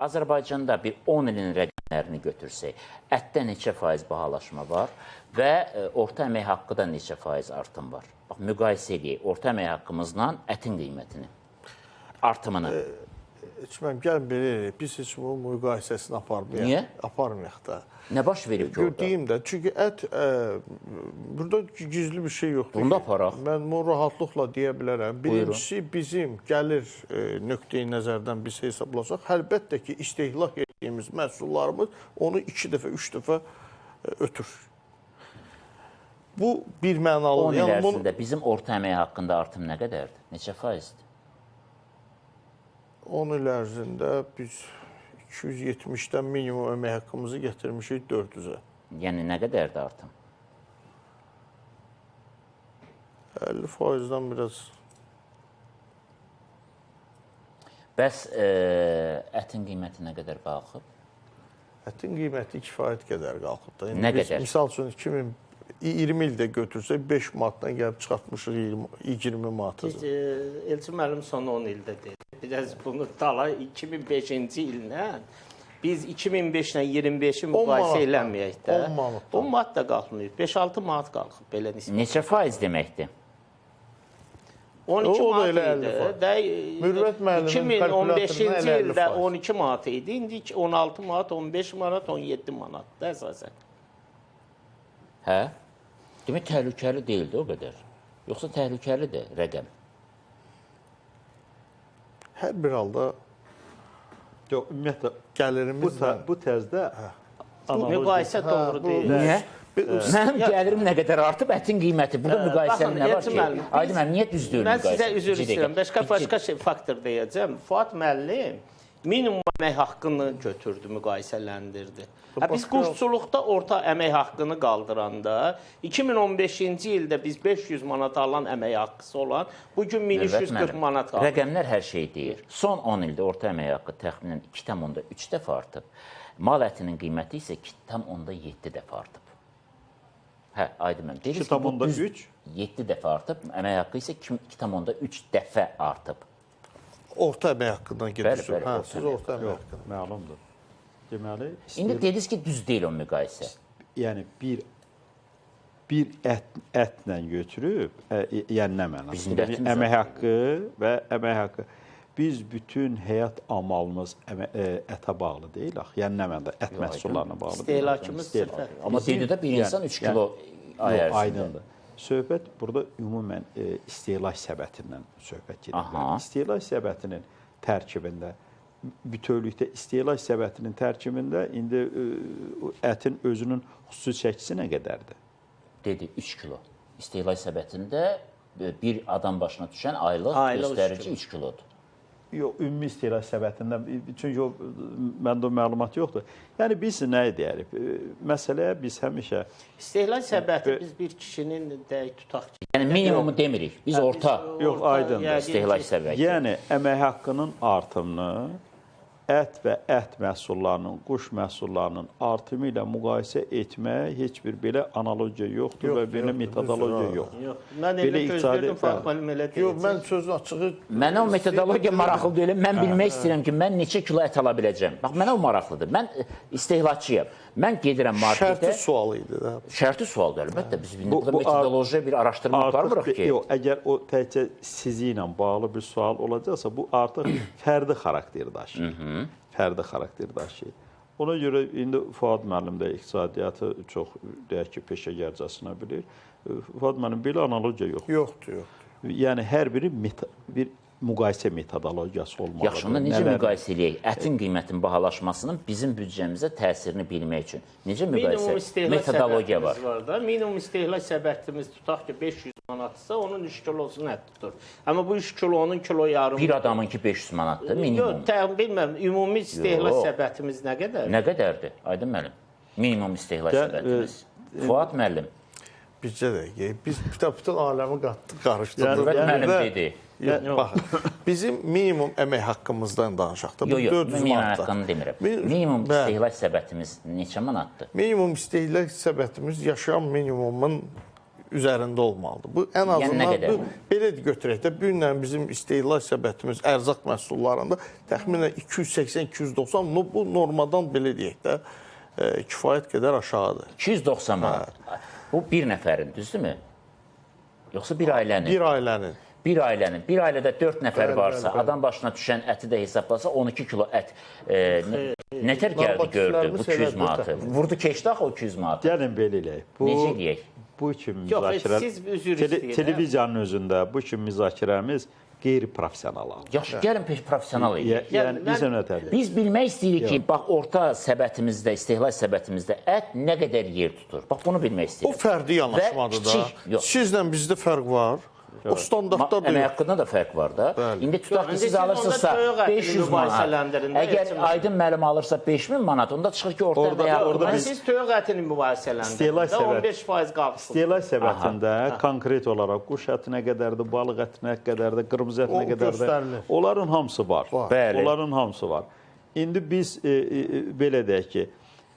Azərbaycanda bir 10 ilin rəqəmlərini götürsək, ətdə neçə faiz bahalaşma var və orta əmək haqqı da neçə faiz artım var? Bax, müqayisə edək orta əmək haqqımızla ətin qiymətini, artımını. Mən gəlin belə, biz heç bu müqayisəsini aparmayaq. Niyə? Aparmayaq da. Nə baş verib ki orada? Deyim də, çünki ət, burada gizli bir şey yoxdur. Bunda aparaq. Mən bunu rahatlıqla deyə bilərəm. Birincisi, bizim gəlir nöqteyi nəzərdən biz hesablasaq, əlbəttə ki, istehlak etdiyimiz məhsullarımız onu 2 dəfə, 3 dəfə ötür. Bu bir mənalı. 10 il ərzində bizim orta əmək haqqında artım nə qədərdir? Neçə faizdir? 10 il ərzində biz 270-dən minimum əmək haqqımızı gətirmişik 400-ə. Yəni nə qədərdir artım? 50%-dan biraz. Bəs ətin qiyməti nə qədər qalxıb? Ətin qiyməti 2% qədər qalxıb da. Nə qədər? Misal üçün 2020 ildə götürsək 5 manatdan gəlib çıxartmışıq 20 manata. Elçin müəllim son 10 ildə dedi. Biraz bunu dala 2005-ci illə biz 2005-lə 25-i müqayisə eləməyək də. 10 manat. 10 manat da qalxmayıb. 5-6 manat qalxıb belə nisbət. Neçə faiz deməkdir? 12 manat idi. Mürvət müəllimin 2015-ci ildə 12 manat idi. İndi 16 manat, 15 manat, 17 manatdır əsasən. Hə? Demək, təhlükəli deyildi o qədər. Yoxsa təhlükəlidir rəqəm? Hər bir halda ümumiyyətlə gəlirimiz bu tərzdə müqayisə doğru deyil. Niyə? Mənim gəlirim nə qədər artıb, ətin qiyməti. Burada müqayisənin nə var ki? Aydın müəllim, niyə düz deyil müqayisə? Mən sizə üzr istəyirəm. Başqa faktor deyəcəm. Fuad müəllim minimum əmək haqqını götürdü, müqayisələndirdi. Biz quşçuluqda orta əmək haqqını qaldıranda 2015-ci ildə biz 500 manat alan əmək haqqısı olan bugün 1340 manat qalır. Rəqəmlər hər şey deyir. Son 10 ildə orta əmək haqqı təxminən 2,3 dəfə artıb. Mal ətinin qiyməti isə 2,7 dəfə artıb. Hə, Aydın müəllim. 2,3? 7 dəfə artıb, əmək haqqı isə 2,3 dəfə artıb. Orta əmək haqqından gedirsiz. Bəli, Hə, siz orta əmək haqqından. Məlumdur. Deməli, İndi dediniz ki, düz deyil o müqayisə. Yəni bir ətlə götürüb, yəni nə mənasında? Əmək haqqı və əmək haqqı. Biz bütün həyat amalımız ətə bağlı deyil axı. Yəni nə mənada? Ət məhsullarına bağlı. İstehlakımız sıfır. Amma deyildə bir insan 3 kilo ay ərzində. Aydındır. Söhbət burada ümumən istehlak səbətindən söhbət gedir. İstehlak səbətinin tərkibində, bütövlükdə istehlak səbətinin tərkibində indi ətin özünün xüsusi çəkisi nə qədərdir? Dedi 3 kilo. İstehlak səbətində bir adam başına düşən aylıq göstərici 3 kilodur. Yox, ümumi istehlak səbətində, çünki məndə o məlumat yoxdur. Yəni, biz nə edərik? Məsələyə biz həmişə... İstehlak səbəti biz bir kişinin deyək tutaq ki... Yəni, minimumu demirik, biz orta... Yox, aydındır. İstehlak səbəti. Yəni, əmək haqqının artımını ət və ət məhsullarının, quş məhsullarının artımı ilə müqayisə etmək heç bir belə analogiya yoxdur və belə metodologiya yoxdur. Mən elə gözləyirdim, Fatmalim elə deyəcək. Yox, mən sözün açığı... Mənə o metodologiya maraqlı deyil. Mən bilmək istəyirəm ki, mən neçə kilo ət ala biləcəm. Bax, mənə o maraqlıdır. Mən istehlakçıyam. Mən gedirəm marketə... Şərti sual idi. Şərti sualdır, əlbəttə. Biz burada metodolojiya bir araşdırma aparmırıq ki... Yox, əgər o təkcə sizi ilə bağlı bir sual olacaqsa, bu artıq fərdi xarakter daşıyır. Fərdi xarakter daşıyır. Ona görə indi Fuad müəllim də iqtisadiyyatı çox, deyək ki, peşəgərcəsinə bilir. Fuad müəllim, belə analogiya yoxdur. Yoxdur. Yəni, hər biri bir müqayisə metodologiyası olmalıdır. Yaxşı, onda necə müqayisə eləyək? Ətin qiymətinin bahalaşmasının bizim büdcəmizə təsirini bilmək üçün. Necə müqayisə? Metodologiya var. Minimum istehlak səbətimiz tutaq ki, 500 manatsa, onun 3 kilosu nə tutur? Amma bu 3 kilonun kilo yarımı... Bir adamınki 500 manatdır, minimum. Yox, bilməm, ümumi istehlak səbətimiz nə qədərdir? Nə qədərdir, Aydın müəllim? Minimum istehlak səbətimiz. Fuad müəllim. Bizcə də, biz bütün aləmi qarışdırdıq. Mürvət müəllim dedi. Bax, bizim minimum əmək haqqımızdan danışaq da. Yox, minimum əmək haqqını demirəm. Minimum istehlak səbətimiz neçə manatdır? Minimum istehlak səbətimiz yaşam minimumun üzərində olmalıdır. Bu ən Yəni nə azından qədər? belə götürək də bu günlə bizim istehlak səbətimiz ərzaq məhsullarında təxminən 280-290 bu normadan belə deyək də kifayət qədər aşağıdır. 290 manat. Bu bir nəfərin, düzdürmü? Yoxsa bir ailənin? Bir ailənin. Bir ailənin. Bir ailədə 4 nəfər varsa, adam başına düşən əti də hesablasa 12 kilo ət nətər gəldi gördü bu 200 manatı? Vurdu keçdi axı o 200 manatı. Gəlin belə eləyək. Necə eləyək? Bu kimi Yox, müzakirə siz üzr istəyirəm. televiziyanın özündə bu kimi müzakirəmiz qeyri-professional alır. Yaxşı, gəlin professional eləyək. Yəni biz önətərik. Biz bilmək istəyirik ki, bax orta səbətimizdə, istehlak səbətimizdə ət nə qədər yer tutur? Bax bunu bilmək O istəyirik. fərdi yanaşmadır da. yox. Sizlə bizdə fərq var. O standartda Əmək haqqında da fərq var da. İndi tutaq ki, siz alırsınızsa 500 manat. Əgər Aydın müəllim alırsa 5000 manat, onda çıxır ki, orta əmək haqqında Siz toyuq ətini mübahisələndirdiniz. 15% qalxsın. İstehlak səbətində konkret olaraq quş əti nə qədərdir, balıq əti nə qədərdir, qırmızı ət nə O qədərdir. göstərilir. Onların hamısı var. Bəli. Onların hamısı var. İndi biz belə deyək ki,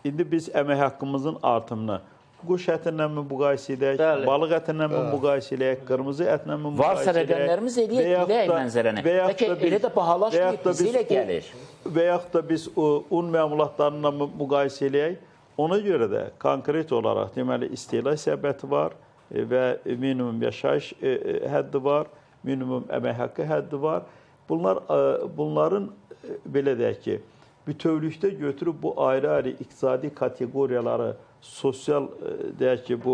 indi biz əmək haqqımızın artımını quş ətinlə mi müqayisə edək, balıq ətinlə mi müqayisə edək, qırmızı ətlə mi müqayisə edək? varsa rəqəmlərimiz eləyək mənzərəni. Bəlkə elə də bahalaşmayıb, bizə elə gəlir. Və yaxud da biz un məmulatlarına müqayisə eləyək. Ona görə də konkret olaraq deməli istehlak səbəti var və minimum yaşayış həddi var, minimum əmək haqqı həddi var. Bunların belə deyək ki, bütövlükdə götürüb bu ayrı-ayrı iqtisadi kateqoriyaları, sosial deyək ki, bu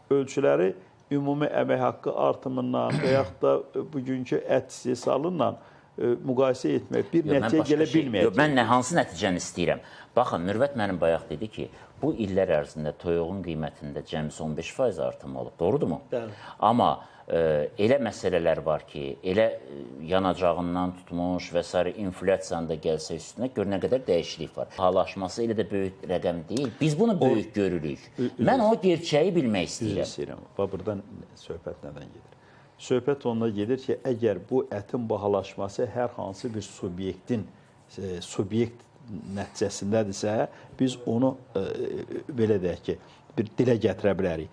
ölçüləri ümumi əmək haqqı artımından və yaxud da bugünkü ət istehsalından müqayisə etmək, bir nəticəyə gələ bilməyəcək. Mən hansı nəticəni istəyirəm? Baxın, Mürvət mənim bayaq dedi ki, bu illər ərzində toyuğun qiymətində cəmsi 15% artım olub. Doğrudurmu? Bəli. Amma elə məsələlər var ki, elə yanacağından tutmuş və s. inflyasiyanın da gəlsə üstünə gör nə qədər dəyişiklik var. Bahalaşması elə də böyük rəqəm deyil. Biz bunu böyük görürük. Mən o gerçəyi bilmək istəyirəm. Buradan söhbət nədən gedir? Söhbət onunla gedir ki, əgər bu ətin bahalaşması hər hansı bir subyekt nəticəsindədirsə, biz onu belə deyək ki, bir dilə gətirə bilərik.